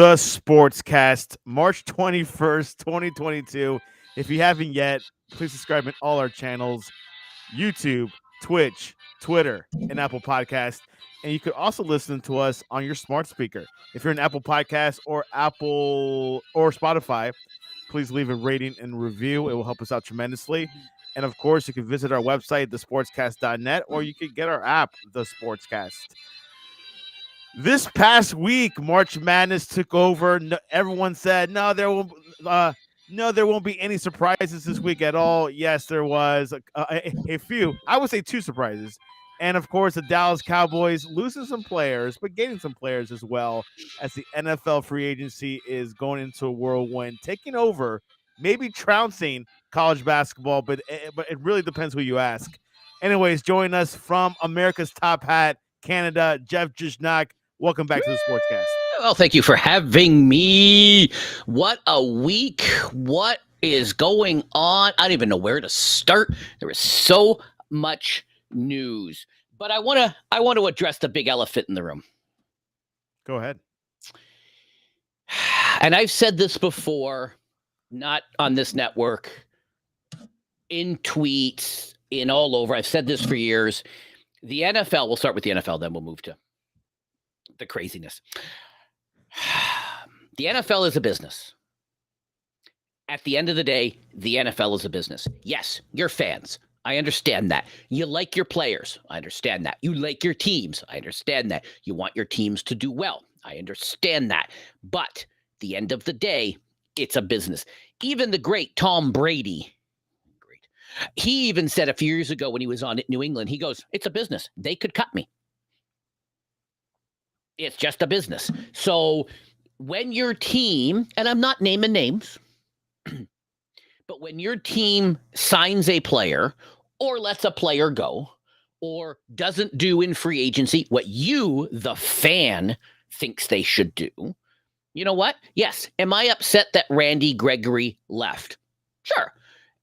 The Sportscast, March 21st, 2022. If you haven't yet, please subscribe in all our channels, YouTube, Twitch, Twitter, and Apple Podcast. And you could also listen to us on your smart speaker. If you're an Apple Podcast or Apple or Spotify, please leave a rating and review. It will help us out tremendously. And of course, you can visit our website, thesportscast.net, or you can get our app, The Sportscast. This past week, March Madness took over. No, everyone said, no, there won't be any surprises this week at all. Yes, there was a few. I would say two surprises. And, of course, the Dallas Cowboys losing some players, but gaining some players as well, as the NFL free agency is going into a whirlwind, taking over, maybe trouncing college basketball, but it really depends who you ask. Anyways, join us from America's Top Hat, Canada, Jeff Jishnak. Welcome back to the Sportscast. Well, thank you for having me. What a week. What is going on? I don't even know where to start. There is so much news. But I want to address the big elephant in the room. Go ahead. And I've said this before, not on this network, in tweets, in all over. I've said this for years. The NFL, we'll start with the NFL, then we'll move to the craziness. The NFL is a business. At the end of the day, the NFL is a business. Yes, you're fans. I understand that. You like your players. I understand that. You like your teams. I understand that. You want your teams to do well. I understand that. But at the end of the day, it's a business. Even the great Tom Brady, he even said a few years ago when he was on New England, he goes, it's a business. They could cut me. It's just a business. So when your team, and I'm not naming names, but when your team signs a player or lets a player go or doesn't do in free agency what you, the fan, thinks they should do, you know what? Yes. Am I upset that Randy Gregory left? Sure.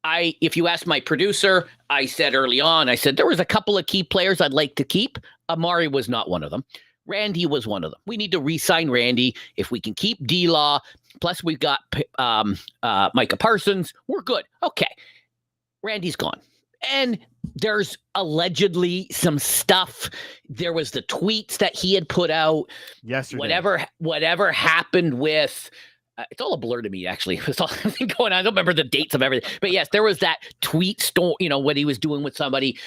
If you ask my producer, I said early on, I said there was a couple of key players I'd like to keep. Amari was not one of them. Randy was one of them. We need to re-sign Randy. If we can keep D-Law, plus we've got Micah Parsons, we're good. Okay. Randy's gone. And there's allegedly some stuff. There was the tweets that he had put out. Yesterday. Whatever happened with... it's all a blur to me, actually. It's all going on. I don't remember the dates of everything. But yes, there was that tweet storm, what he was doing with somebody.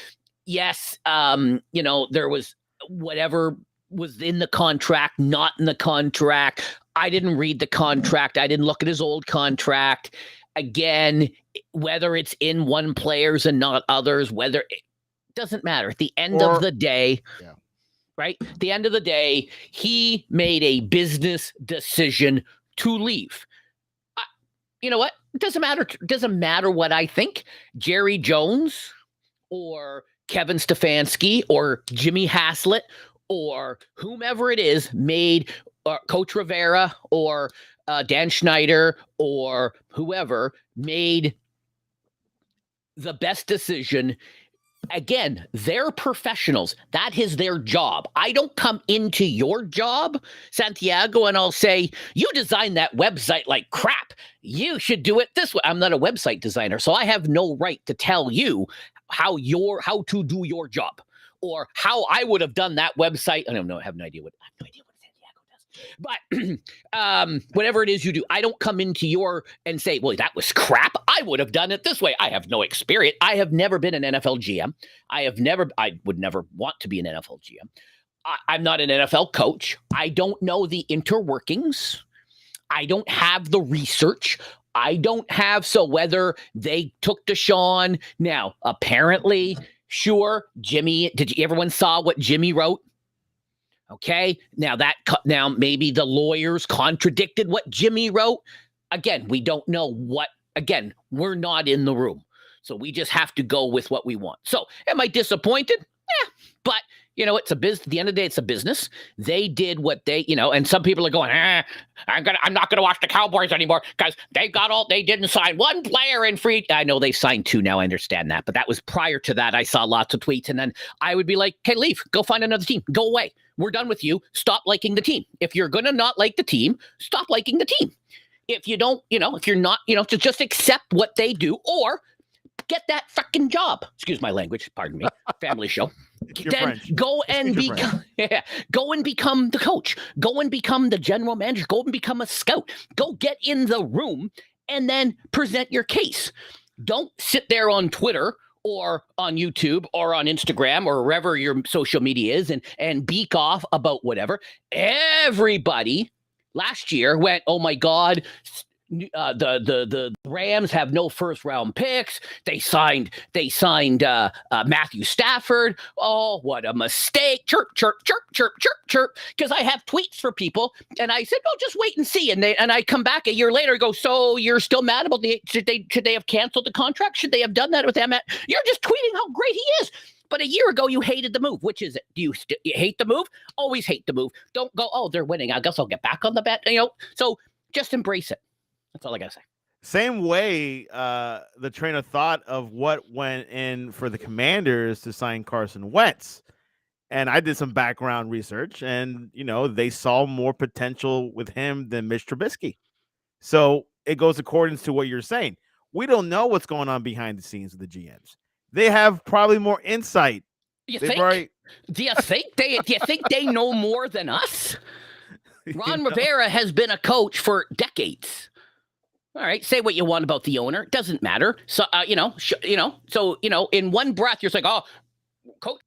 Yes, there was whatever was in the contract, not in the contract. I didn't read the contract. I didn't look at his old contract. Again, whether it's in one players and not others, it doesn't matter. At the end of the day, right? At the end of the day, he made a business decision to leave. You know what? It doesn't matter. It doesn't matter what I think. Jerry Jones or Kevin Stefanski or Jimmy Haslett or whomever it is made, Coach Rivera or Dan Schneider or whoever made the best decision. Again, they're professionals. That is their job. I don't come into your job, Santiago, and I'll say, you designed that website like crap. You should do it this way. I'm not a website designer, so I have no right to tell you how to do your job or how I would have done that website. I don't know. I have no idea what Santiago does. But whatever it is you do, I don't come into your and say, well, that was crap. I would have done it this way. I have no experience. I have never been an NFL GM. I would never want to be an NFL GM. I'm not an NFL coach. I don't know the interworkings. I don't have the research. I don't have, so whether they took Deshaun. Now, apparently, sure, Jimmy, everyone saw what Jimmy wrote? Okay, now maybe the lawyers contradicted what Jimmy wrote. Again, we don't know again, we're not in the room. So we just have to go with what we want. So am I disappointed? Yeah, but it's a business. At the end of the day, it's a business. They did what they, and some people are going, I'm not gonna watch the Cowboys anymore because they didn't sign one player in free. I know they've signed two now. I understand that, but that was prior to that. I saw lots of tweets, and then I would be like, okay, leave, go find another team, go away. We're done with you. Stop liking the team. If you're gonna not like the team, stop liking the team. If you don't, if you're not, to just accept what they do or get that fucking job. Excuse my language. Pardon me. Family show. Then French. go and become the coach. Go and become the general manager. Go and become a scout. Go get in the room and then present your case. Don't sit there on Twitter or on YouTube or on Instagram or wherever your social media is and beak off about whatever. Everybody last year went, oh my God, the Rams have no first round picks. They signed Matthew Stafford. Oh, what a mistake. Chirp, chirp, chirp, chirp, chirp, chirp. Because I have tweets for people and I said, oh, just wait and see. And I come back a year later and go, so you're still mad about should they have canceled the contract? Should they have done that with them? You're just tweeting how great he is. But a year ago, you hated the move. Which is it? Do you hate the move? Always hate the move. Don't go, oh, they're winning. I guess I'll get back on the bet. So just embrace it. That's all I got to say. Same way, the train of thought of what went in for the Commanders to sign Carson Wentz. And I did some background research, and, they saw more potential with him than Mitch Trubisky. So it goes according to what you're saying. We don't know what's going on behind the scenes with the GMs. They have probably more insight. Do you think they know more than us? Ron Rivera has been a coach for decades. All right, say what you want about the owner. Doesn't matter. So, So, in one breath, you're like, oh, coach,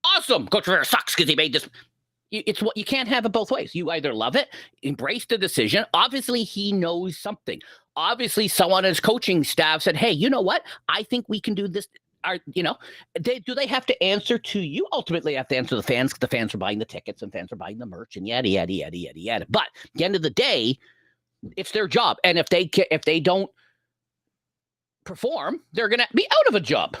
awesome. Coach Rivera sucks because he made this. It's what you can't have it both ways. You either love it, embrace the decision. Obviously, he knows something. Obviously, someone on his coaching staff said, hey, you know what? I think we can do this. Do they have to answer to you? Ultimately, they have to answer the fans because the fans are buying the tickets and fans are buying the merch and yada, yada, yada, yada, yada. But at the end of the day, it's their job. And if they don't perform, they're going to be out of a job.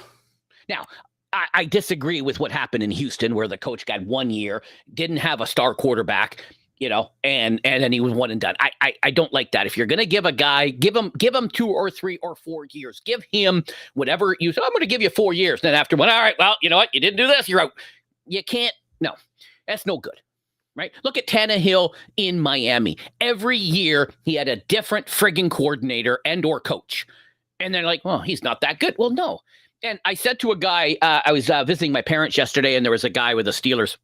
Now, I disagree with what happened in Houston where the coach got 1 year, didn't have a star quarterback, and then he was one and done. I don't like that. If you're going to give a guy, give him 2 or 3 or 4 years. Give him whatever you say. I'm going to give you 4 years. Then after one, all right, well, you know what? You didn't do this. You're out. You can't. No, that's no good. Right? Look at Tannehill in Miami. Every year he had a different frigging coordinator and or coach. And they're like, well, he's not that good. Well, no. And I said to a guy, I was visiting my parents yesterday, and there was a guy with a Steelers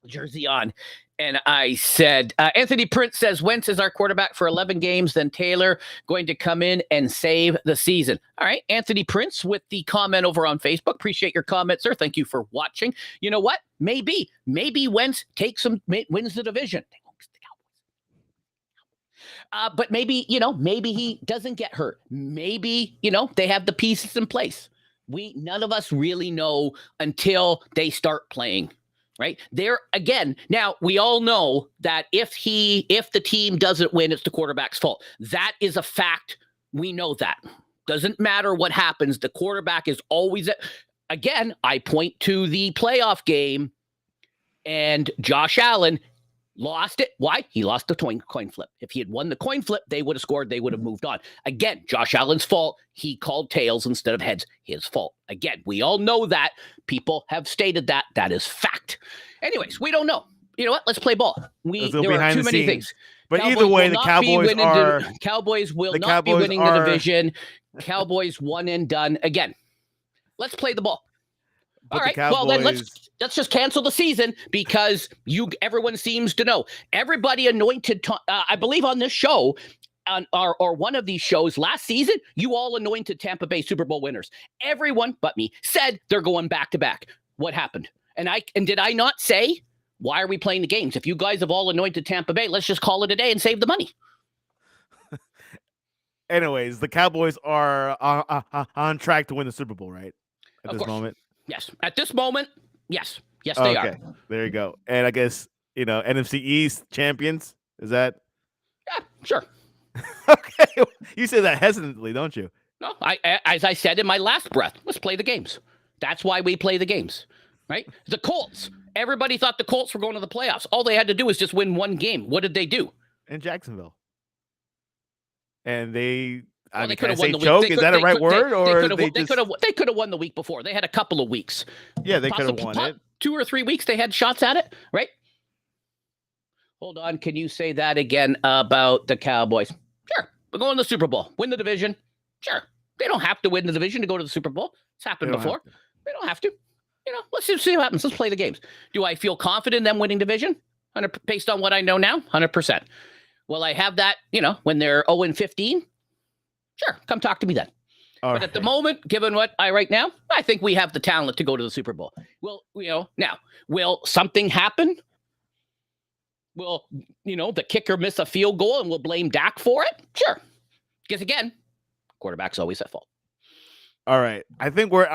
jersey on. And I said, Anthony Prince says Wentz is our quarterback for 11 games, then Taylor going to come in and save the season. All right, Anthony Prince with the comment over on Facebook. Appreciate your comment, sir. Thank you for watching. You know what? Maybe Wentz wins the division. But maybe he doesn't get hurt. Maybe, they have the pieces in place. None of us really know until they start playing. Right there again. Now we all know that if the team doesn't win, it's the quarterback's fault. That is a fact. We know that. Doesn't matter what happens. The quarterback is always again. I point to the playoff game, and Josh Allen lost it. Why? He lost the coin flip. If he had won the coin flip, they would have scored. They would have moved on. Again, Josh Allen's fault. He called tails instead of heads. His fault. Again, we all know that. People have stated that. That is fact. Anyways, we don't know. You know what? Let's play ball. There are too many things. But either way, the Cowboys will not be winning the division. Cowboys one and done. Again, let's play the ball. All right. Well, then let's just cancel the season because everyone seems to know. Everybody anointed. I believe on this show, or one of these shows last season, you all anointed Tampa Bay Super Bowl winners. Everyone but me said they're going back to back. What happened? And did I not say, why are we playing the games? If you guys have all anointed Tampa Bay, let's just call it a day and save the money. Anyways, the Cowboys are on track to win the Super Bowl, right? At this moment. Yes. At this moment, yes. Yes, they are. There you go. And I guess, NFC East champions. Is that? Yeah, sure. Okay. You say that hesitantly, don't you? No, as I said in my last breath, let's play the games. That's why we play the games, right? The Colts, Everybody thought the Colts were going to the playoffs. All they had to do was just win one game. What did they do? In Jacksonville. And they, I mean, they can could I have won say the choke? week. Is that a right word? Or they could have won the week before. They had a couple of weeks. Yeah, they could have won it. 2 or 3 weeks they had shots at it, right? Hold on. Can you say that again about the Cowboys? Sure. We're going to the Super Bowl. Win the division. Sure. They don't have to win the division to go to the Super Bowl. It's happened before. They don't have to. Let's just see what happens. Let's play the games. Do I feel confident in them winning division? Based on what I know now? 100%. Will I have that, when they're 0-15? Sure. Come talk to me then. But at the moment, given what right now, I think we have the talent to go to the Super Bowl. Well, now, will something happen? Will, the kicker miss a field goal and we'll blame Dak for it? Sure. Because again, quarterback's always at fault. All right. I think we're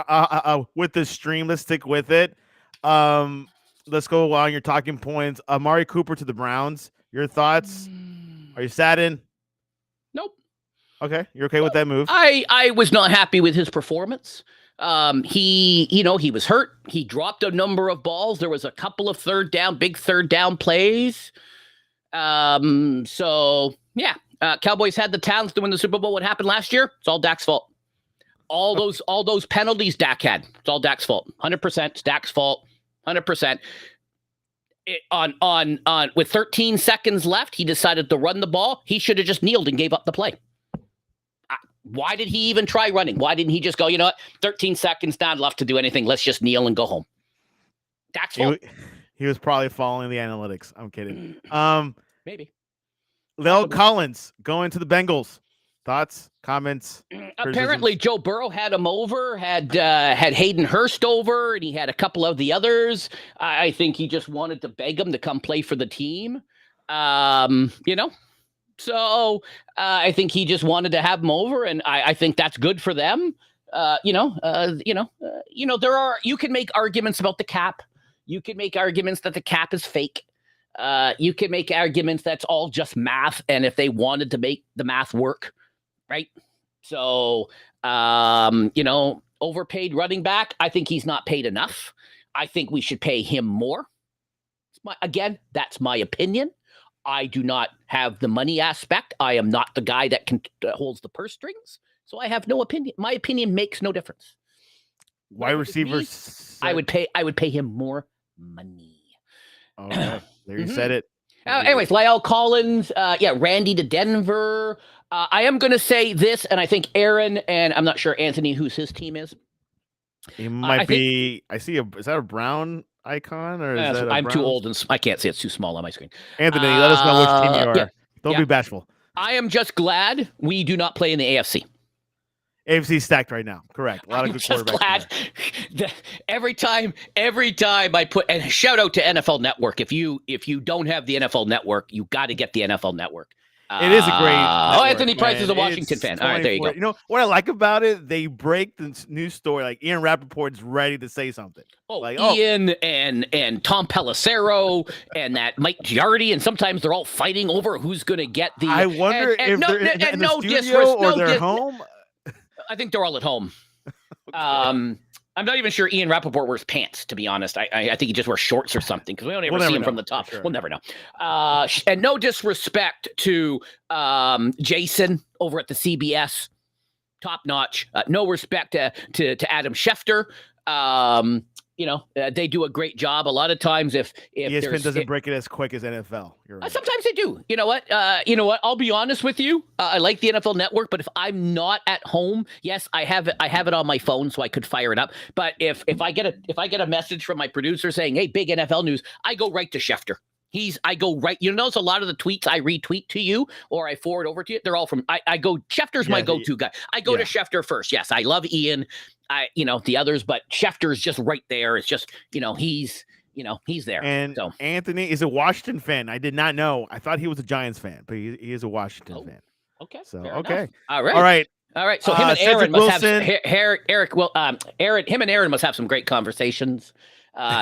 with this stream. Let's stick with it. Let's go along your talking points. Amari Cooper to the Browns. Your thoughts? Are you saddened? Nope. Okay. You're okay with that move? I was not happy with his performance. He was hurt. He dropped a number of balls. There was a couple of big third down plays. So yeah, Cowboys had the talents to win the Super Bowl. What happened last year? It's all Dak's fault. All those penalties Dak had. It's all Dak's fault. 100%. It's Dak's fault. 100%. On with 13 seconds left, he decided to run the ball. He should have just kneeled and gave up the play. Why did he even try running? Why didn't he just go, 13 seconds, not enough to do anything. Let's just kneel and go home. Dak's fault. He was probably following the analytics. I'm kidding. Maybe. Lel Collins going to the Bengals. Thoughts, comments? Apparently, Joe Burrow had him over, had Hayden Hurst over, and he had a couple of the others. I think he just wanted to beg him to come play for the team. So I think he just wanted to have him over, and I think that's good for them. You can make arguments about the cap. You can make arguments that the cap is fake. You can make arguments that's all just math, and if they wanted to make the math work, right? So, overpaid running back, I think he's not paid enough. I think we should pay him more. That's my opinion. I do not have the money aspect. I am not the guy that holds the purse strings, so I have no opinion. My opinion makes no difference. Wide receivers, I would pay him more money. Okay, there you said it. Anyways, La'el Collins, Randy to Denver. I am going to say this, and I think Aaron, and I'm not sure Anthony, whose his team is. He might be. I see is that a brown icon or is that I'm too old and I can't see. It's too small on my screen. Anthony, let us know which team you are. Don't be bashful. I am just glad we do not play in the AFC. AFC stacked right now. Correct. A lot of good quarterbacks. Every time I put, and shout out to NFL Network. If you don't have the NFL Network, you got to get the NFL Network. It is a great network, Anthony Price is a Washington fan. All right, there you go. You know what I like about it? They break the news story. Like Ian Rappaport's ready to say something. Ian and Tom Pelissero and that Mike Giardi, and sometimes they're all fighting over who's going to get the. I wonder if they're in the studio or they're home. I think they're all at home. Okay. I'm not even sure Ian Rappaport wears pants, to be honest. I think he just wears shorts or something because we don't ever see him from the top. Sure. We'll never know. And no disrespect to Jason over at the CBS, top notch. No respect to Adam Schefter. They do a great job. A lot of times, if ESPN doesn't break it as quick as NFL, you're right. Sometimes they do. You know what? I'll be honest with you. I like the NFL Network, but if I'm not at home, yes, I have it on my phone, so I could fire it up. But if I get a message from my producer saying, "Hey, big NFL news," I go right to Schefter. I go right. You notice a lot of the tweets I retweet to you or I forward over to you. They're all from. I go. Schefter's my go-to guy. I go to Schefter first. Yes, I love Ian. The others, but Schefter is just right there. It's just he's there. And so. Anthony is a Washington fan. I did not know. I thought he was a Giants fan, but he is a Washington fan. Okay. So okay. All right. So him and Aaron must have him and Aaron must have some great conversations.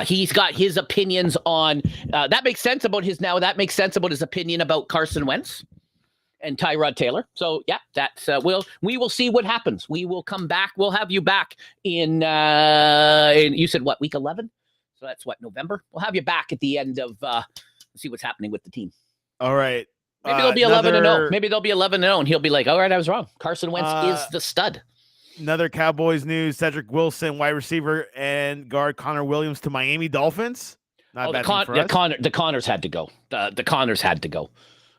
He's got his opinions on that makes sense about that makes sense about his opinion about Carson Wentz and Tyrod Taylor. So yeah, that's we will see what happens. We will come back. We'll have you back in you said what, week 11? So that's what, November? We'll have you back at the end of see what's happening with the team. All right. Maybe they'll be 11-0. Maybe they'll be 11-0, and he'll be like, all right, I was wrong. Carson Wentz is the stud. Another Cowboys news: Cedric Wilson, wide receiver and guard Connor Williams to Miami Dolphins. Not bad for us. The Connors had to go. The Connors had to go.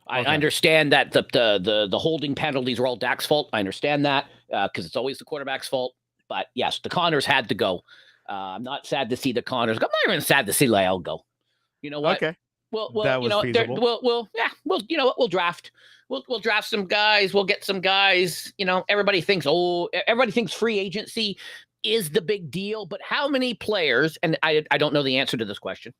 I understand that the holding penalties were all Dak's fault. I understand that because it's always the quarterback's fault. But yes, the Connors had to go. I'm not sad to see the Connors go. I'm not even sad to see Lyle go. You know what? Okay. Well, we'll draft. We'll draft some guys. We'll get some guys. Everybody thinks free agency is the big deal. But how many players? And I don't know the answer to this question.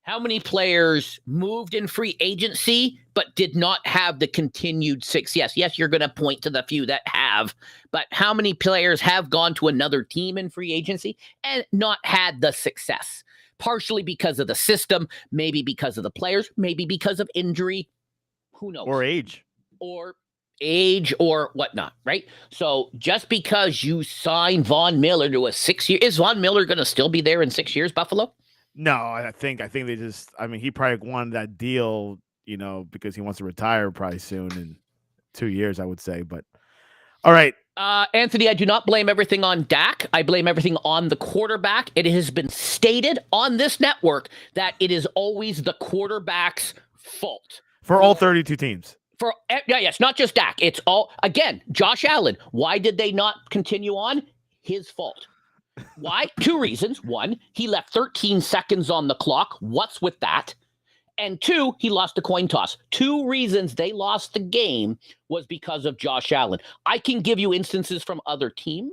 How many players moved in free agency but did not have the continued success? Yes, you're going to point to the few that have, but how many players have gone to another team in free agency and not had the success? Partially because of the system, maybe because of the players, maybe because of injury. Who knows? Or age. Or whatnot, right? So just because you sign Von Miller to a 6-year, is Von Miller going to still be there in 6 years, Buffalo? No, I think they just. I mean, he probably wanted that deal, because he wants to retire probably soon in 2 years, I would say. But all right. Anthony, I do not blame everything on Dak. I blame everything on the quarterback. It has been stated on this network that it is always the quarterback's fault. For all 32 teams. Yes, not just Dak. It's all, again, Josh Allen. Why did they not continue on? His fault. Why? 2 reasons. 1, he left 13 seconds on the clock. What's with that? And 2, he lost a coin toss. 2 reasons they lost the game was because of Josh Allen. I can give you instances from other teams,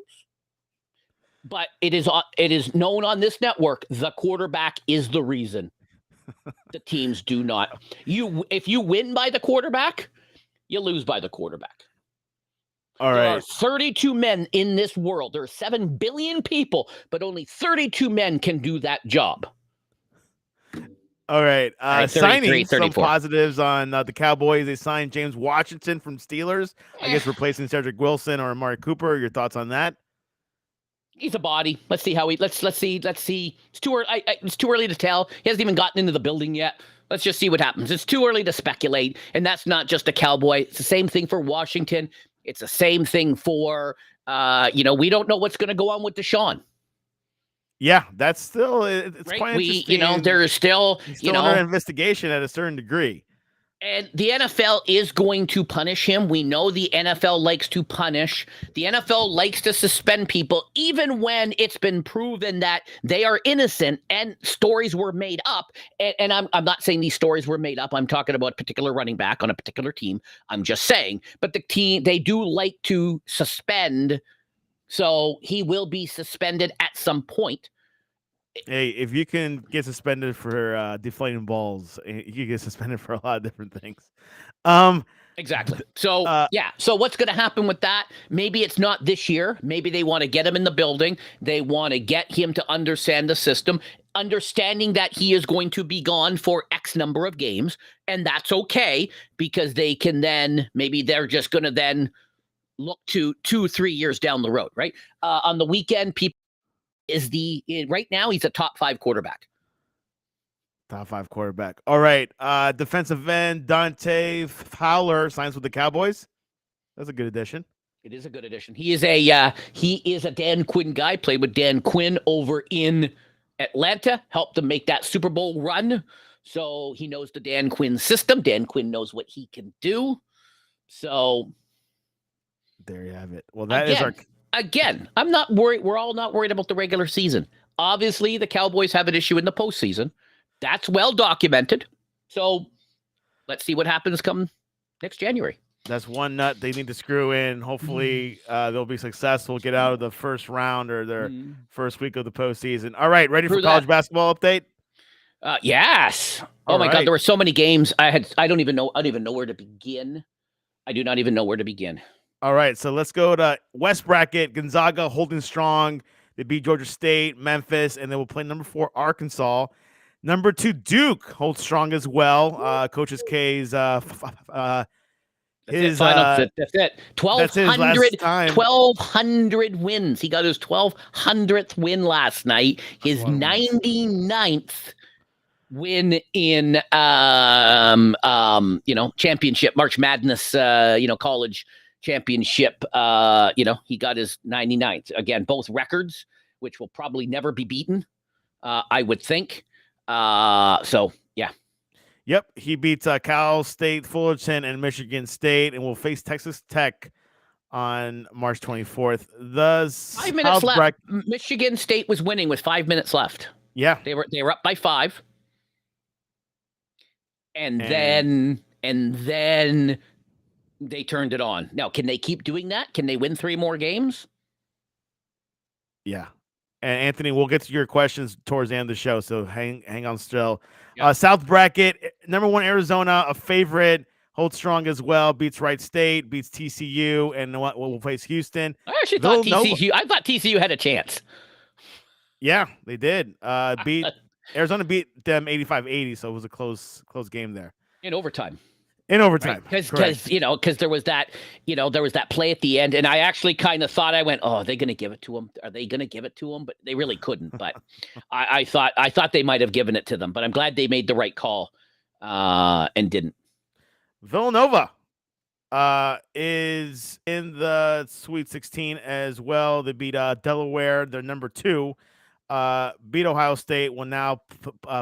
but it is known on this network the quarterback is the reason. The teams do not. If you win by the quarterback, you lose by the quarterback. All right. There are 32 men in this world. There are 7 billion people, but only 32 men can do that job. All right. 33, signing 34. Some positives on the Cowboys. They signed James Washington from Steelers. I guess replacing Cedric Wilson or Amari Cooper. Your thoughts on that? He's a body. Let's see how he. Let's see. It's too early. It's too early to tell. He hasn't even gotten into the building yet. Let's just see what happens. It's too early to speculate, and that's not just a Cowboy. It's the same thing for Washington. It's the same thing for, we don't know what's going to go on with Deshaun. Yeah, that's still, it's right? quite interesting. There is still, under investigation at a certain degree. And the NFL is going to punish him. We know the NFL likes to punish. The NFL likes to suspend people, even when it's been proven that they are innocent and stories were made up. And I'm not saying these stories were made up. I'm talking about a particular running back on a particular team. I'm just saying. But the team, they do like to suspend. So he will be suspended at some point. Hey, if you can get suspended for deflating balls, you can get suspended for a lot of different things. Exactly. So, So what's going to happen with that? Maybe it's not this year. Maybe they want to get him in the building. They want to get him to understand the system, understanding that he is going to be gone for X number of games. And that's okay because they can then, maybe they're just going to then look to 2-3 years down the road, right? On the weekend, people right now he's a top 5 quarterback. Top 5 quarterback. All right. Defensive end Dante Fowler signs with the Cowboys. That's a good addition. It is a good addition. He is a Dan Quinn guy. Played with Dan Quinn over in Atlanta. Helped them make that Super Bowl run. So he knows the Dan Quinn system. Dan Quinn knows what he can do. So there you have it. Well, that is our. Again, I'm not worried. We're all not worried about the regular season. Obviously, the Cowboys have an issue in the postseason. That's well documented. So let's see what happens come next January. That's one nut they need to screw in. Hopefully, they'll be successful, get out of the first round or their first week of the postseason. All right, ready for college basketball update? Yes. Oh my God, there were so many games. I don't even know where to begin. I do not even know where to begin. All right, so let's go to West Bracket. Gonzaga holding strong. They beat Georgia State, Memphis, and they will play number 4 Arkansas. Number 2 Duke holds strong as well. Coaches K's His That's it. that's his last time. 1,200 wins. He got his 1,200th win last night. His 99th win in championship, March Madness, college championship. He got his 99th. Again, both records, which will probably never be beaten, I would think. Yeah. Yep, he beats Cal State, Fullerton, and Michigan State, and will face Texas Tech on March 24th. The 5 minutes left. Michigan State was winning with 5 minutes left. Yeah, they were up by 5, and then they turned it on. Now, can they keep doing that? Can they win 3 more games? Yeah. And Anthony, we'll get to your questions towards the end of the show, so hang on still. Yep. South bracket, number 1 Arizona, a favorite, holds strong as well. Beats Wright State, beats TCU, and we'll face Houston. I actually thought TCU had a chance. Yeah, they did. Arizona beat them 85-80, so it was a close game there in overtime. Because there was that play at the end, and I actually kind of thought, I went, oh, are they going to give it to him? Are they going to give it to him? But they really couldn't. But I thought they might have given it to them. But I'm glad they made the right call and didn't. Villanova is in the Sweet 16 as well. They beat Delaware. They're number 2. Beat Ohio State. Will now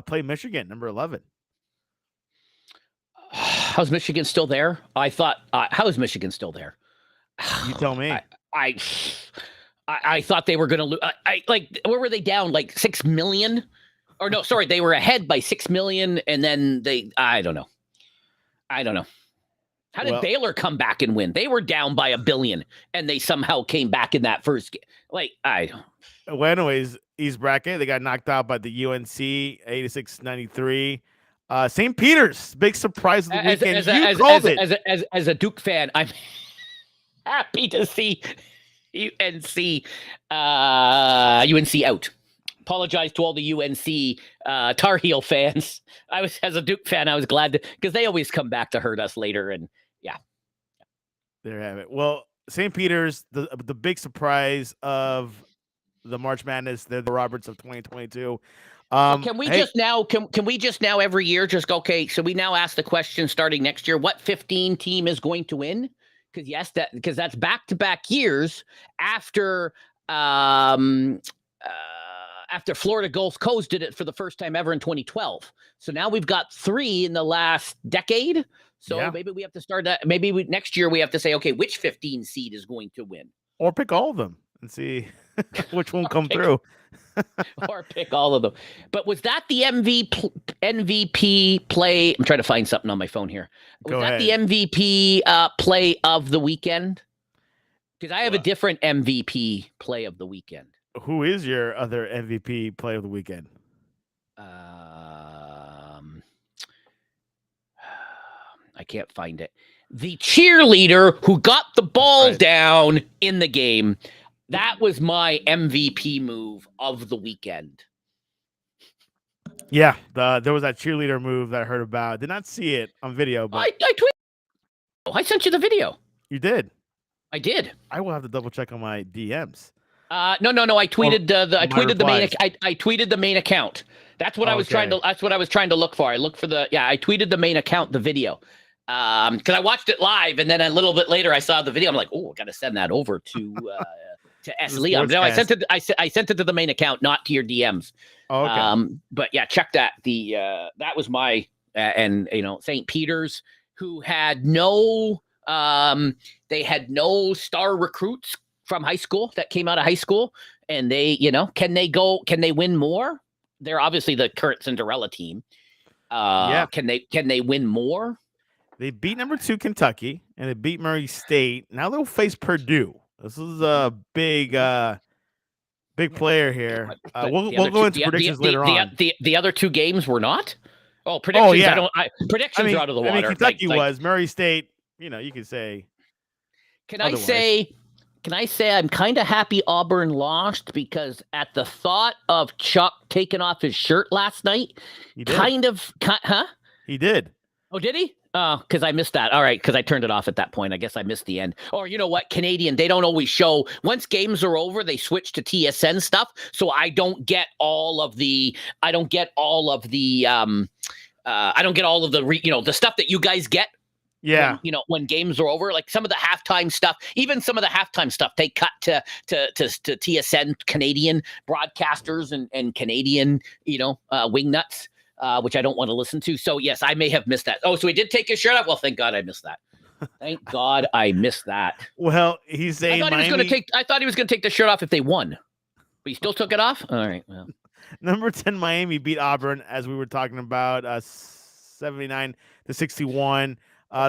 play Michigan, number 11. How's Michigan still there? I thought. How is Michigan still there? You tell me. I thought they were going to lose. Where were they down? Like 6 million? Or no, sorry, they were ahead by 6 million, and then I don't know. How did Baylor come back and win? They were down by $1 billion, and they somehow came back in that first game. I don't. Well, anyways, East bracket, they got knocked out by the UNC 86-93. St. Peter's, big surprise of the weekend. As a Duke fan, I'm happy to see UNC out. Apologize to all the UNC Tar Heel fans. As a Duke fan, I was glad because they always come back to hurt us later. And yeah, there you have it. Well, St. Peter's, the big surprise of the March Madness. They're the Roberts of 2022. Can we just now every year just go, okay, so we now ask the question starting next year, what 15 team is going to win? Because that's back-to-back years after Florida Gulf Coast did it for the first time ever in 2012. So now we've got 3 in the last decade. So maybe we have to start that. Maybe next year we have to say, okay, which 15 seed is going to win? Or pick all of them and see which one come through. Or pick all of them. But was that the MVP play? I'm trying to find something on my phone here. Was that the MVP play of the weekend? Because I have a different MVP play of the weekend. Who is your other MVP play of the weekend? I can't find it. The cheerleader who got the ball down in the game. That was my MVP move of the weekend. Yeah, there was that cheerleader move that I heard about. Did not see it on video, but I tweeted. I sent you the video. You did? I did. I will have to double check on my DMs. No. I tweeted I tweeted the main account. That's what I was trying to. That's what I was trying to look for. I looked for I tweeted the main account, the video, because I watched it live, and then a little bit later I saw the video. I'm like, oh, I got to send that over to S. Liam. No, I sent it. I sent it to the main account, not to your DMs. Oh, okay. But yeah, check that. That was my and St. Peter's, who had no they had no star recruits from high school that came out of high school, and they can they win more? They're obviously the current Cinderella team. Can they win more? They beat number 2 Kentucky, and they beat Murray State. Now they'll face Purdue. This is a big player here. We'll go into predictions later on. The other 2 games were not. Oh, predictions! Oh, yeah. Predictions are out of the water. Kentucky was. Murray State. You could say. Can I say I'm kind of happy Auburn lost, because at the thought of Chuck taking off his shirt last night, He did. Huh? He did. Oh, did he? Oh, because I missed that. All right, because I turned it off at that point. I guess I missed the end. Or you know what? Canadian, they don't always show. Once games are over, they switch to TSN stuff. So I don't get all of the. I don't get all of the. I don't get all of the. The stuff that you guys get. Yeah. When games are over, like some of the halftime stuff, even some of the halftime stuff, they cut to TSN Canadian broadcasters and Canadian, wing nuts. Which I don't want to listen to. So yes, I may have missed that. Oh, so he did take his shirt off. Well, thank God I missed that. Thank God I missed that. Well, he's saying I thought he was going to take the shirt off if they won, but he still took it off. All right. Well, number 10 Miami beat Auburn, as we were talking about, 79-61.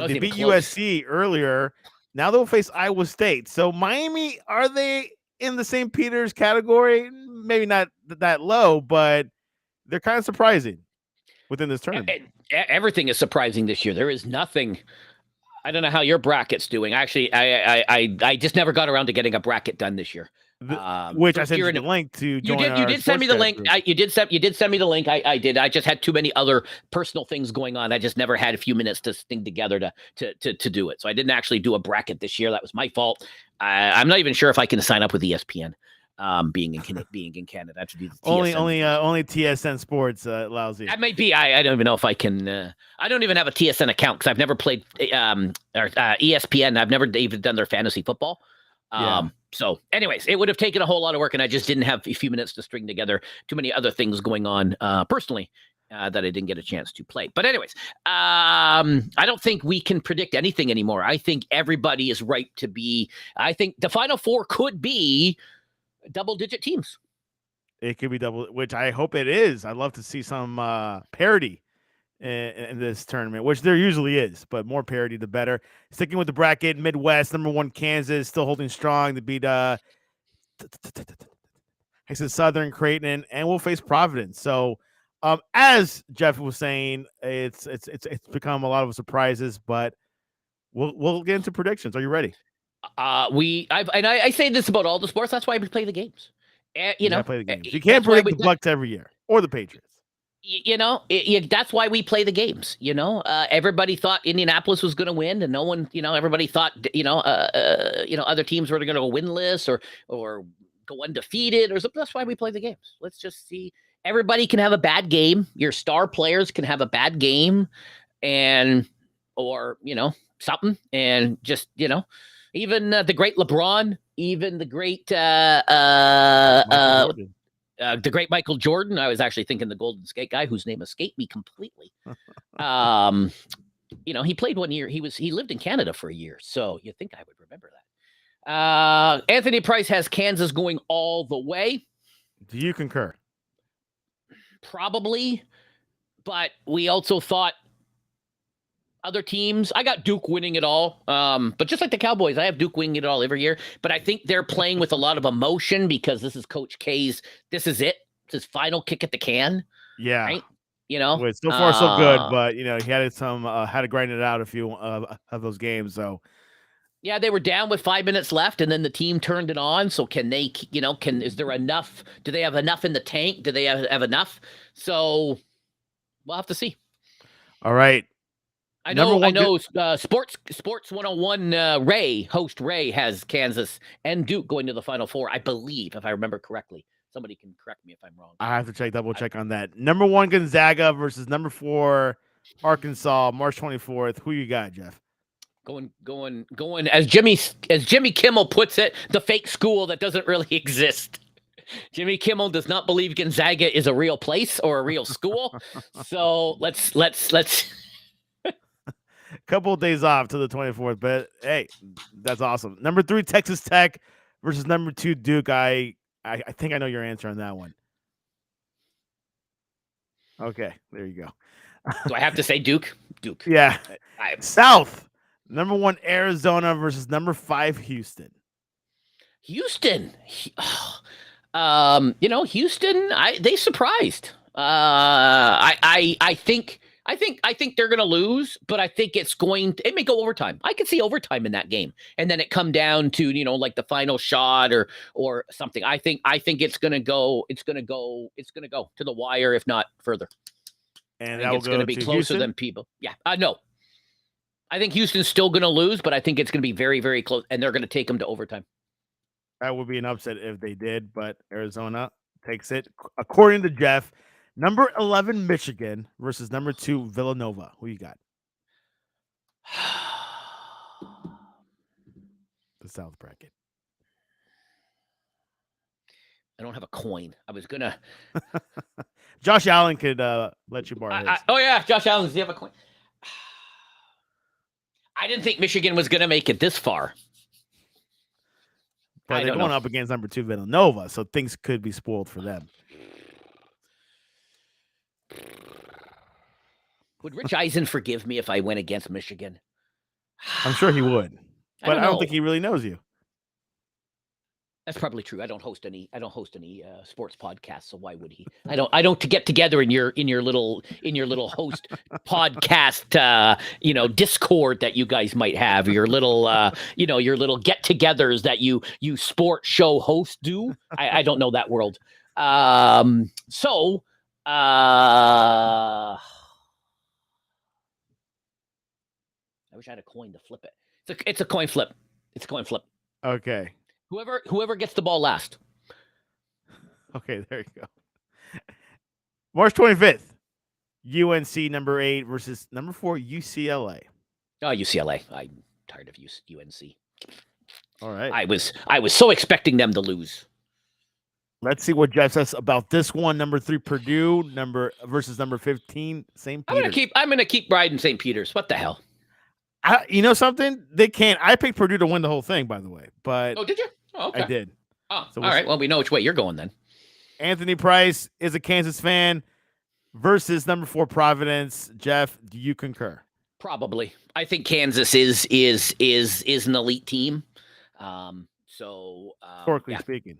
They beat close. USC earlier. Now they'll face Iowa State. So Miami, are they in the St. Peter's category? Maybe not that low, but they're kind of surprising within this tournament. Everything is surprising this year. There is nothing. I don't know how your bracket's doing. Actually, I just never got around to getting a bracket done this year. Which I sent you the link to join. You did send me the link. You did send me the link. I did. I just had too many other personal things going on. I just never had a few minutes to sting together to do it. So I didn't actually do a bracket this year. That was my fault. I'm not even sure if I can sign up with ESPN. Being in Canada, I have to do the only TSN Sports allows you. That might be. I don't even know if I can. I don't even have a TSN account because I've never played ESPN. I've never even done their fantasy football. So, anyways, it would have taken a whole lot of work, and I just didn't have a few minutes to string together too many other things going on personally that I didn't get a chance to play. But anyways, I don't think we can predict anything anymore. I think everybody is ripe to be. I think the Final Four could be double-digit teams. It could be double, which I hope it is. I'd love to see some parity in this tournament, which there usually is, but more parity, the better. Sticking with the bracket, Midwest, number 1 Kansas, still holding strong to beat I said Southern Creighton, and we'll face Providence. So, as Jeff was saying, it's become a lot of surprises, but we'll get into predictions. Are you ready? I say this about all the sports. That's why we play the games. Play the games. You can't predict the Bucks every year or the Patriots. That's why we play the games. Everybody thought Indianapolis was going to win, and no one. Everybody thought other teams were going to go winless or go undefeated or something. That's why we play the games. Let's just see. Everybody can have a bad game. Your star players can have a bad game, or something, and just even the great LeBron, even the great the great Michael Jordan. I was actually thinking the Golden State guy whose name escaped me completely. He played 1 year. He lived in Canada for a year, so you think I would remember that. Anthony Price has Kansas going all the way. Do you concur? Probably, but we also thought other teams. I got Duke winning it all. But just like the Cowboys, I have Duke winning it all every year. But I think they're playing with a lot of emotion because this is Coach K's. This is it. It's his final kick at the can. Yeah. Right? Well, so far so good, but he had to grind it out a few of those games. So yeah, they were down with 5 minutes left, and then the team turned it on. So can they? Is there enough? Do they have enough in the tank? Do they have enough? So we'll have to see. All right. I know. Sports 101. Host Ray has Kansas and Duke going to the Final Four, I believe, if I remember correctly. Somebody can correct me if I'm wrong. I have to double check on that. Number 1 Gonzaga versus number 4 Arkansas, March 24th. Who you got, Jeff? Going. As Jimmy Kimmel puts it, the fake school that doesn't really exist. Jimmy Kimmel does not believe Gonzaga is a real place or a real school. So let's. Couple of days off to the 24th, but hey, that's awesome. Number 3 Texas Tech versus number 2 Duke. I think I know your answer on that one. Okay, there you go. Do I have to say Duke? Duke. Yeah. South, number 1 Arizona versus number 5 Houston. Houston. Houston. They surprised. I think they're going to lose, but I think it may go overtime. I could see overtime in that game, and then it come down to like the final shot or something. I think it's going to go. It's going to go to the wire, if not further. And I think it's going to be closer Houston? than people. Yeah. No. I think Houston's still going to lose, but I think it's going to be very, very close, and they're going to take them to overtime. That would be an upset if they did, but Arizona takes it. According to Jeff, number 11 Michigan versus number 2 Villanova. Who you got? The South bracket. I don't have a coin. I was gonna. Josh Allen could let you borrow his. Oh yeah, Josh Allen. Does he have a coin? I didn't think Michigan was gonna make it this far. But they're going up against number 2 Villanova, so things could be spoiled for them. Would Rich Eisen forgive me if I went against Michigan? I'm sure he would, but I don't think he really knows you. That's probably true. I don't host any sports podcasts, so why would he? I don't to get together in your little host podcast Discord that you guys might have, your little your little get-togethers that you sports show hosts do. I don't know that world. I wish I had a coin to flip it. It's a coin flip. It's a coin flip. Okay. Whoever gets the ball last. Okay, there you go. March 25th, UNC number 8 versus number 4 UCLA. Oh, UCLA. I'm tired of UNC. All right. I was so expecting them to lose. Let's see what Jeff says about this one. Number 3 Purdue versus number 15 St. Peter's. I'm gonna keep riding St. Peter's. What the hell? You know something? They can't. I picked Purdue to win the whole thing, by the way. But did you? Oh, okay. I did. Oh, so all right. Well, we know which way you're going then. Anthony Price is a Kansas fan versus number 4 Providence. Jeff, do you concur? Probably. I think Kansas is an elite team. Historically speaking,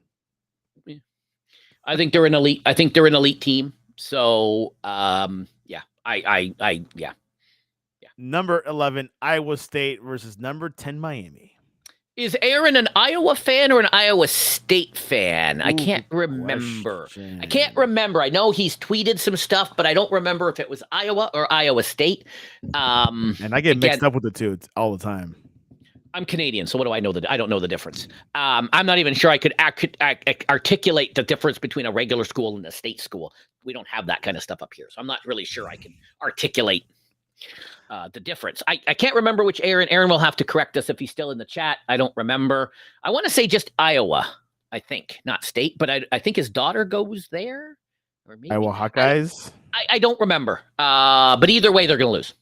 yeah. I think they're an elite team. So yeah. Yeah. Number 11 Iowa State versus number 10 Miami. Is Aaron an Iowa fan or an Iowa State fan? I can't remember. I know he's tweeted some stuff, but I don't remember if it was Iowa or Iowa State. And I get mixed up with the two all the time. I'm Canadian, so what do I know? I don't know the difference. I'm not even sure I could articulate the difference between a regular school and a state school. We don't have that kind of stuff up here, so I'm not really sure I can articulate the difference. I can't remember which Aaron. Aaron will have to correct us if he's still in the chat. I don't remember. I want to say just Iowa, I think, not state, but I think his daughter goes there. Or maybe Iowa Hawkeyes? I don't remember. But either way, they're going to lose.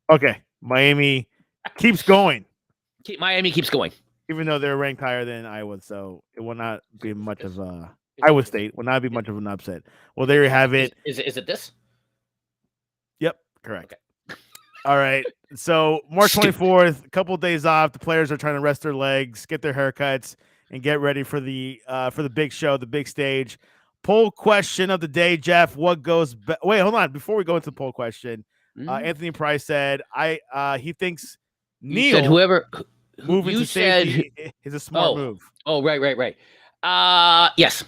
Okay. Miami keeps going. Miami keeps going. Even though they're ranked higher than Iowa, so it will not be much of a... Iowa State will not be much of an upset. Well, there you have it. Is it this? Yep, correct. Okay. All right. So March 24th, a couple of days off. The players are trying to rest their legs, get their haircuts, and get ready for the big show, the big stage. Poll question of the day, Jeff. What goes? Wait, hold on. Before we go into the poll question, Anthony Price said he thinks Neil said whoever moving to safety is a smart move. Oh, right. Yes.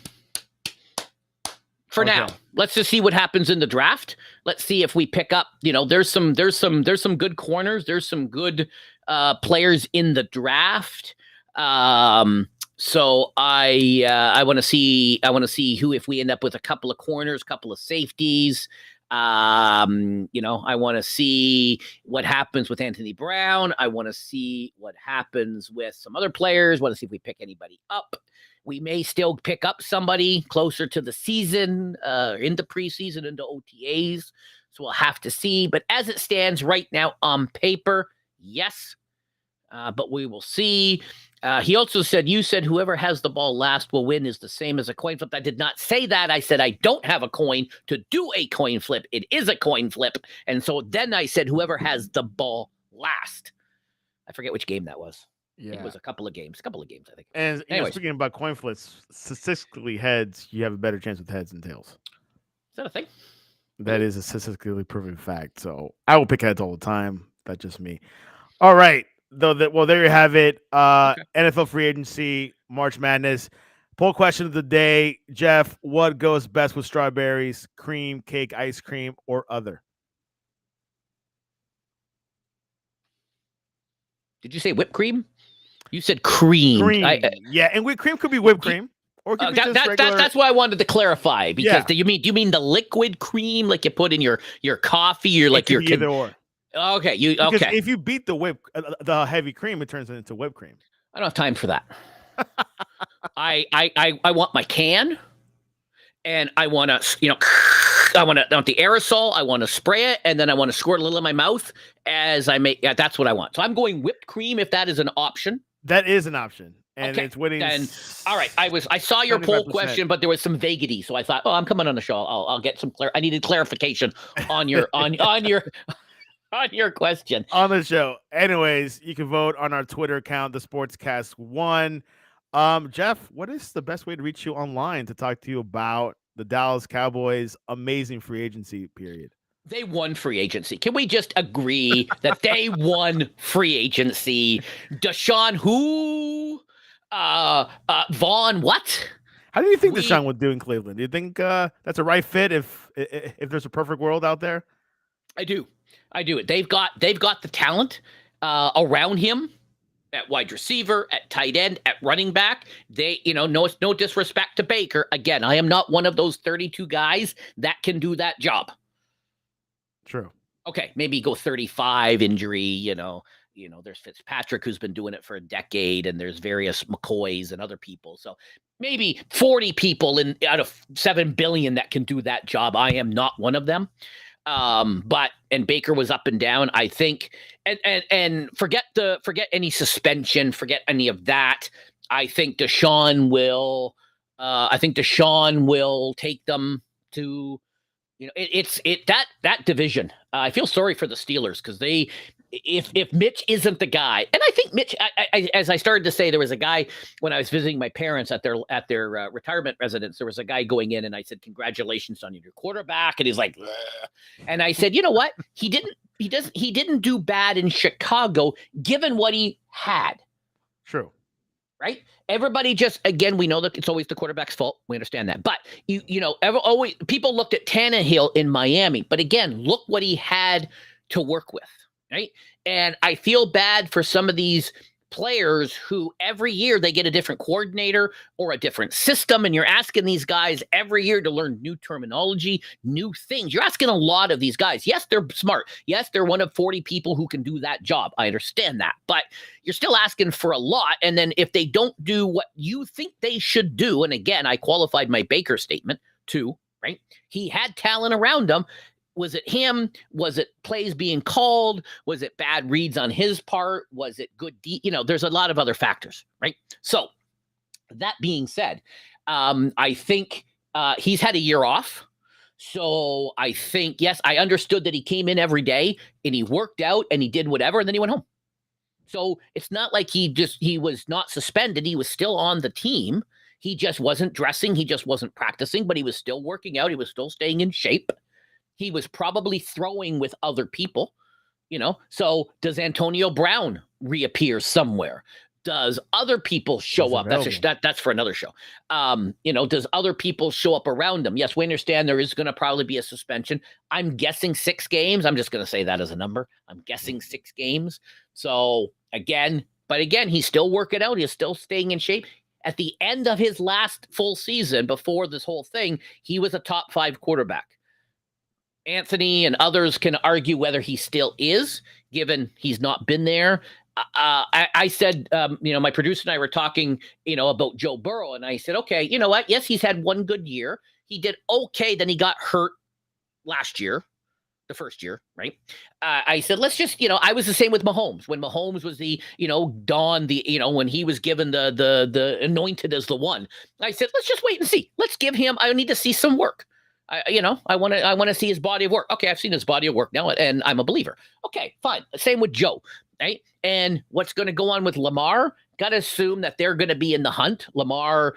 For now, let's just see what happens in the draft. Let's see if we pick up. There's some good corners. There's some good players in the draft. So I want to see who, if we end up with a couple of corners, couple of safeties. I want to see what happens with Anthony Brown. I want to see what happens with some other players. Want to see if we pick anybody up. We may still pick up somebody closer to the season, into preseason, into OTAs. So we'll have to see. But as it stands right now on paper, yes. But we will see. He also said, you said whoever has the ball last will win is the same as a coin flip. I did not say that. I said I don't have a coin to do a coin flip. It is a coin flip. And so then I said whoever has the ball last. I forget which game that was. Yeah. I think it was a couple of games, I think. And speaking about coin flips, statistically heads, you have a better chance with heads than tails. Is that a thing? That is a statistically proven fact. So I will pick heads all the time. That's just me. All right. There you have it. NFL free agency, March Madness. Poll question of the day, Jeff. What goes best with strawberries, cream, cake, ice cream, or other? Did you say whipped cream? You said cream. Cream. Yeah, and whipped cream could be whipped cream. Or it could be just regular. That's why I wanted to clarify, because do you mean the liquid cream like you put in your coffee, or like your either or? Okay, because if you beat the heavy cream, it turns into whipped cream. I don't have time for that. I want my can, and I want to I want the aerosol. I want to spray it, and then I want to squirt a little in my mouth as I make. Yeah, that's what I want. So I'm going whipped cream if that is an option. That is an option. And it's winning. Then, all right. I saw your poll question, but there was some vaguity, so I thought, oh, I'm coming on the show. I'll get some I needed clarification on your on your question on the show. Anyways, you can vote on our Twitter account, the Sportscast1. Jeff, what is the best way to reach you online to talk to you about the Dallas Cowboys' amazing free agency period? They won free agency. Can we just agree that they won free agency? Deshaun who? Vaughn what? How do you think Deshaun would do in Cleveland? Do you think that's a right fit if there's a perfect world out there? I do. They've got the talent around him at wide receiver, at tight end, at running back. They, no disrespect to Baker. Again, I am not one of those 32 guys that can do that job. True. Okay, maybe go 35 injury, there's Fitzpatrick who's been doing it for a decade, and there's various McCoys and other people. So maybe 40 people out of 7 billion that can do that job. I am not one of them. But Baker was up and down, I think, and forget any suspension, forget any of that. I think Deshaun will take them to, that division. I feel sorry for the Steelers because if Mitch isn't the guy, and I think Mitch, as I started to say, there was a guy when I was visiting my parents at their retirement residence. There was a guy going in, and I said, "Congratulations on your quarterback," and he's like, ugh. And I said, "You know what? He didn't do bad in Chicago, given what he had." True. Right? Everybody just, again, we know that it's always the quarterback's fault. We understand that. But, always people looked at Tannehill in Miami. But again, look what he had to work with, right? And I feel bad for some of these players who every year they get a different coordinator or a different system. And you're asking these guys every year to learn new terminology, new things. You're asking a lot of these guys. Yes, they're smart. Yes, they're one of 40 people who can do that job. I understand that. But you're still asking for a lot. And then if they don't do what you think they should do, and again, I qualified my Baker statement too, right? He had talent around him. Was it him? Was it plays being called? Was it bad reads on his part? Was it good? There's a lot of other factors, right? So that being said, I think he's had a year off. So I think, yes, I understood that he came in every day and he worked out and he did whatever, and then he went home. So it's not like he was not suspended. He was still on the team. He just wasn't dressing. He just wasn't practicing, but he was still working out. He was still staying in shape. He was probably throwing with other people, So does Antonio Brown reappear somewhere? Does other people show up? That's for another show. Does other people show up around him? Yes, we understand there is going to probably be a suspension. I'm guessing 6 games. I'm just going to say that as a number. I'm guessing 6 games. So again, he's still working out. He's still staying in shape. At the end of his last full season before this whole thing, he was a top 5 quarterback. Anthony and others can argue whether he still is, given he's not been there. I said, my producer and I were talking, about Joe Burrow, and I said, okay, you know what? Yes, he's had one good year. He did okay. Then he got hurt last year, the first year, right? I said, let's just, I was the same with Mahomes. When Mahomes was the, when he was given the anointed as the one, I said, let's just wait and see. Let's give him, I need to see some work. I want to see his body of work. Okay, I've seen his body of work now, and I'm a believer. Okay, fine. Same with Joe, right? And what's going to go on with Lamar? Got to assume that they're going to be in the hunt. Lamar,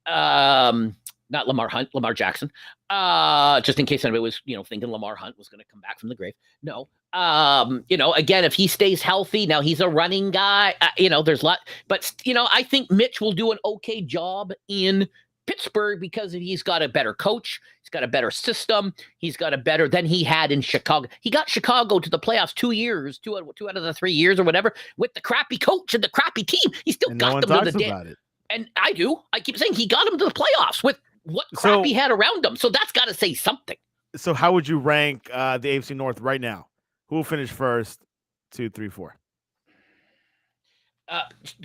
not Lamar Hunt, Lamar Jackson. Just in case anybody was, thinking Lamar Hunt was going to come back from the grave. No. Again, if he stays healthy, now he's a running guy. There's a lot, but I think Mitch will do an okay job in Pittsburgh because he's got a better coach. He's got a better system. He's got a better than he had in Chicago. He got Chicago to the playoffs 2 years, two out of the 3 years or whatever, with the crappy coach and the crappy team. He still got them to the about it. And I do. I keep saying he got him to the playoffs with what crap he had around him. So that's got to say something. So how would you rank the AFC North right now? Who will finish first? 2, 3, 4.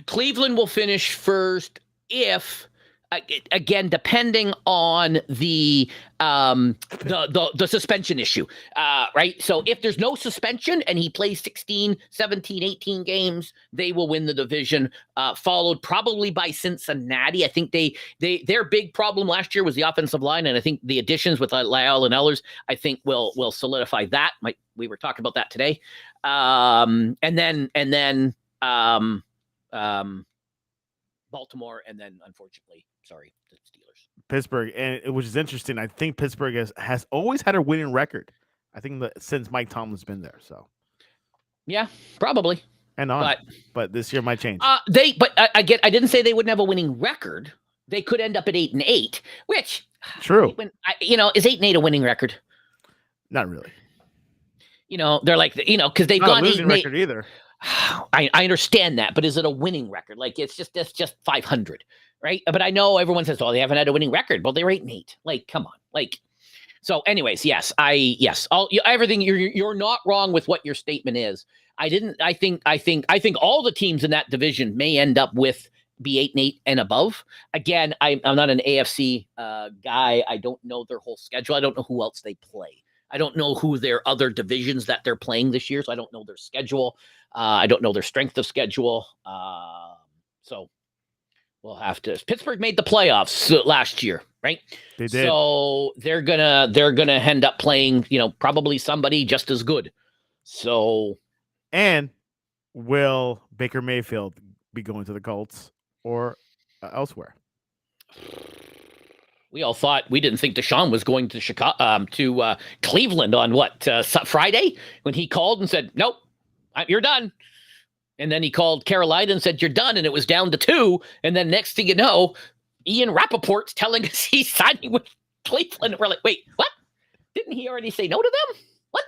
Cleveland will finish first if, again, depending on the suspension issue, right? So if there's no suspension and he plays 16, 17, 18 games, they will win the division, followed probably by Cincinnati. I think their big problem last year was the offensive line, and I think the additions with Lyle and Ellers, I think will solidify that. We were talking about that today. And then Baltimore, and then unfortunately, the Steelers. Pittsburgh, and which is interesting. I think Pittsburgh has always had a winning record. I think since Mike Tomlin's been there. So, yeah, probably. And but this year might change. I didn't say they wouldn't have a winning record. They could end up at 8-8, which true. Is 8-8 a winning record? Not really. They're like because they've not gone a losing record either. I understand that, but is it a winning record? Like that's just 500, right? But I know everyone says, "Oh, they haven't had a winning record." Well, they were 8-8. Like, come on, So, anyways, everything you're not wrong with what your statement is. I think all the teams in that division may end up be 8-8 and above. Again, I'm not an AFC guy. I don't know their whole schedule. I don't know who else they play. I don't know who their other divisions that they're playing this year, so I don't know their schedule. I don't know their strength of schedule. So we'll have to. Pittsburgh made the playoffs last year, right? They did. So they're gonna end up playing, probably somebody just as good. So, and will Baker Mayfield be going to the Colts or elsewhere? We didn't think Deshaun was going to Chicago, to Cleveland on Friday when he called and said, "Nope, you're done." And then he called Carolina and said, "You're done." And it was down to 2. And then next thing you know, Ian Rappaport's telling us he's signing with Cleveland. And we're like, wait, what? Didn't he already say no to them? What?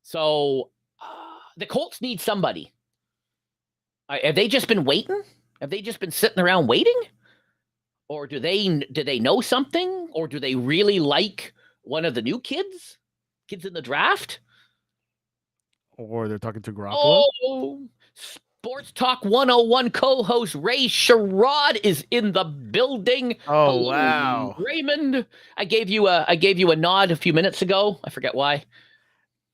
So the Colts need somebody. Have they just been waiting? Have they just been sitting around waiting? Or do they know something? Or do they really like one of the new kids in the draft? Or they're talking to Garoppolo? Oh, Sports Talk 101 co-host Ray Sherrod is in the building. Oh, hello, wow. Raymond. I gave you a nod a few minutes ago. I forget why.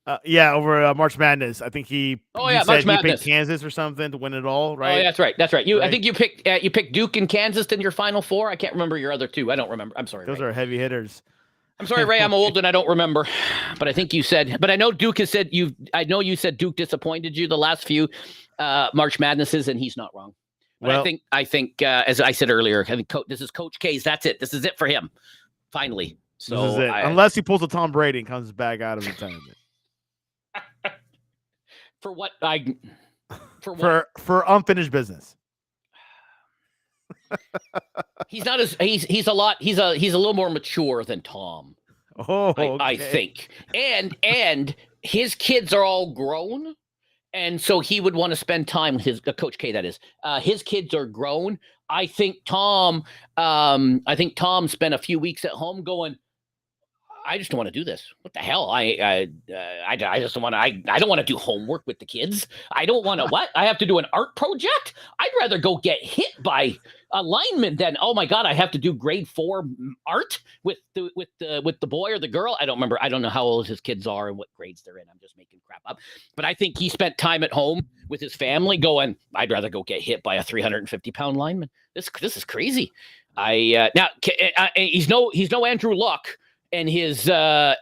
Over March Madness. I think he March Madness. He picked Kansas or something to win it all, right? Oh, yeah, that's right. I think you picked Duke and Kansas in your Final Four. I can't remember your other two. I don't remember. I'm sorry. Those are heavy hitters. I'm sorry, Ray. I'm old and I don't remember. But I think you said. But I know Duke has said I know you said Duke disappointed you the last few March Madnesses, and he's not wrong. But I think as I said earlier, I think this is Coach K's. That's it. This is it for him. Finally. So this is it. Unless he pulls a Tom Brady and comes back out of retirement. For what? For unfinished business. He's not as he's a little more mature than Tom. Oh, okay. I think. And his kids are all grown, and so he would want to spend time with his Coach K. That is, his kids are grown. I think Tom spent a few weeks at home going, I just don't want to do this. What the hell? I just don't want to. I don't want to do homework with the kids. I don't want to. What? I have to do an art project. I'd rather go get hit by a lineman than, oh my God, I have to do grade 4 art with the boy or the girl. I don't remember. I don't know how old his kids are and what grades they're in. I'm just making crap up. But I think he spent time at home with his family going, I'd rather go get hit by a 350-pound lineman. This is crazy. He's no Andrew Luck. And Philip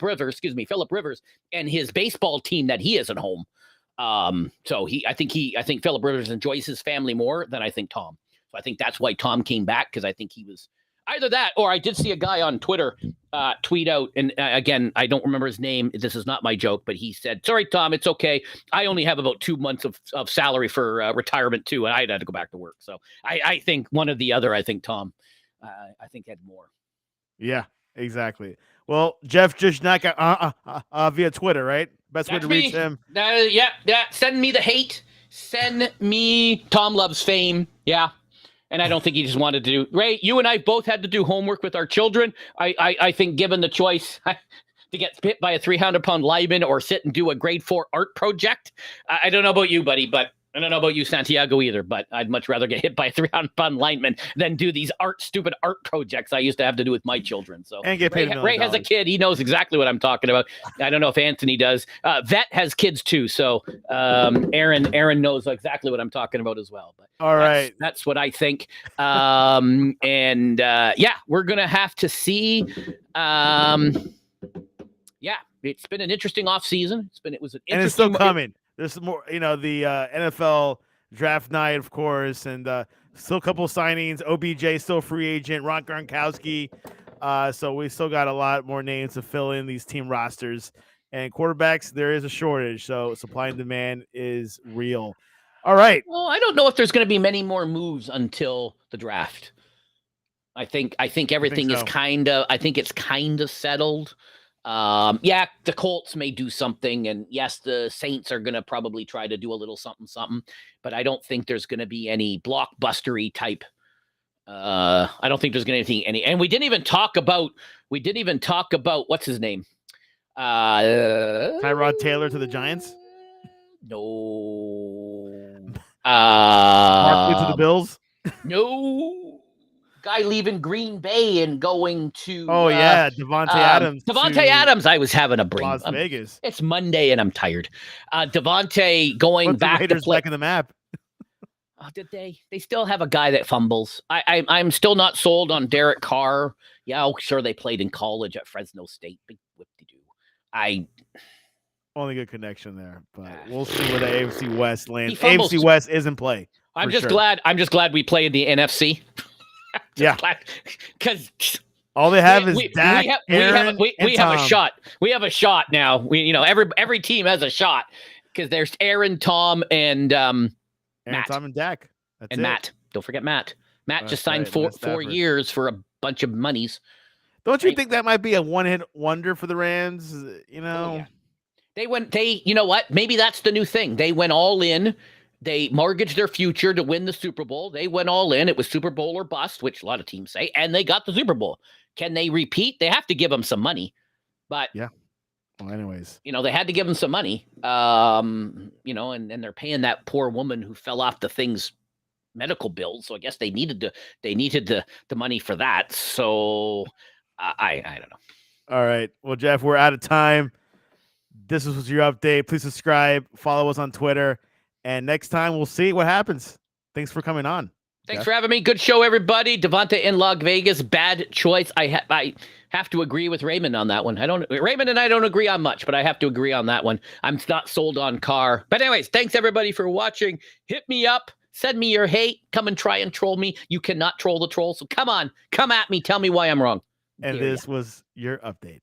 Rivers and his baseball team that he is at home. I think Philip Rivers enjoys his family more than I think Tom. So I think that's why Tom came back, because I think he was either that, or I did see a guy on Twitter tweet out, and again, I don't remember his name. This is not my joke, but he said, "Sorry, Tom, it's okay. I only have about 2 months of salary for retirement too, and I had to go back to work." So I think one or the other. I think Tom, I think had more. Yeah, exactly. Well, Jeff Jishnak via Twitter, right? Best way That's to reach me. him. Yeah. Send me the hate. Send me Tom loves fame. Yeah. And I don't think he just wanted to do. Ray, you and I both had to do homework with our children. I think given the choice to get hit by a 300-pound lineman or sit and do a grade 4 art project, I don't know about you, buddy, but I don't know about you, Santiago, either, but I'd much rather get hit by a 300-pound lineman than do these stupid art projects I used to have to do with my children. So And get paid Ray has a kid. He knows exactly what I'm talking about. I don't know if Anthony does. Vet has kids too. So Aaron knows exactly what I'm talking about as well. But all right. That's what I think. Yeah, we're going to have to see. Yeah, it's been an interesting off season. It was an interesting, and it's still coming. There's some more, the NFL draft night, of course, and still a couple of signings. OBJ still a free agent. Ron Gronkowski. So we still got a lot more names to fill in these team rosters. And quarterbacks, there is a shortage. So supply and demand is real. All right. Well, I don't know if there's going to be many more moves until the draft. I think everything is it's kind of settled. Yeah, the Colts may do something, and yes, the Saints are going to probably try to do a little something, but I don't think there's going to be any blockbustery type. I don't think there's going to be any, and we didn't even talk about what's his name? Tyrod Taylor to the Giants? No. Barkley to the Bills? No. Guy leaving Green Bay and going to Devontae Adams. Devontae Adams. I was having a brain. Las Vegas. It's Monday and I'm tired. Devontae going back to play. Back in the map. Oh, did they? They still have a guy that fumbles. I'm still not sold on Derek Carr. Yeah, sure they played in college at Fresno State. Big whip-de-doo. Only good connection there, but we'll see where the AFC West lands. AFC West is in play. I'm just glad we play in the NFC. Because all they have is Dak, we have a shot. We have a shot now. Every team has a shot because there's Aaron, Tom, and Matt. Tom and Dak. That's Matt. Don't forget Matt. Matt just signed 4 years for a bunch of monies. Don't you think that might be a one-hit wonder for the Rams? Oh, yeah. You know what? Maybe that's the new thing. They went all in. They mortgaged their future to win the Super Bowl. They went all in. It was Super Bowl or bust, which a lot of teams say, and they got the Super Bowl. Can they repeat? They have to give them some money. But yeah. Well, anyways, they had to give them some money. And they're paying that poor woman who fell off the thing's medical bills. So I guess they needed the money for that. So I don't know. All right. Well, Jeff, we're out of time. This was your update. Please subscribe. Follow us on Twitter. And next time, we'll see what happens. Thanks for coming on. Thanks for having me. Good show, everybody. Devontae in Las Vegas. Bad choice. I have to agree with Raymond on that one. Raymond and I don't agree on much, but I have to agree on that one. I'm not sold on Carr. But anyways, thanks, everybody, for watching. Hit me up. Send me your hate. Come and try and troll me. You cannot troll the troll. So come on. Come at me. Tell me why I'm wrong. And this was your update.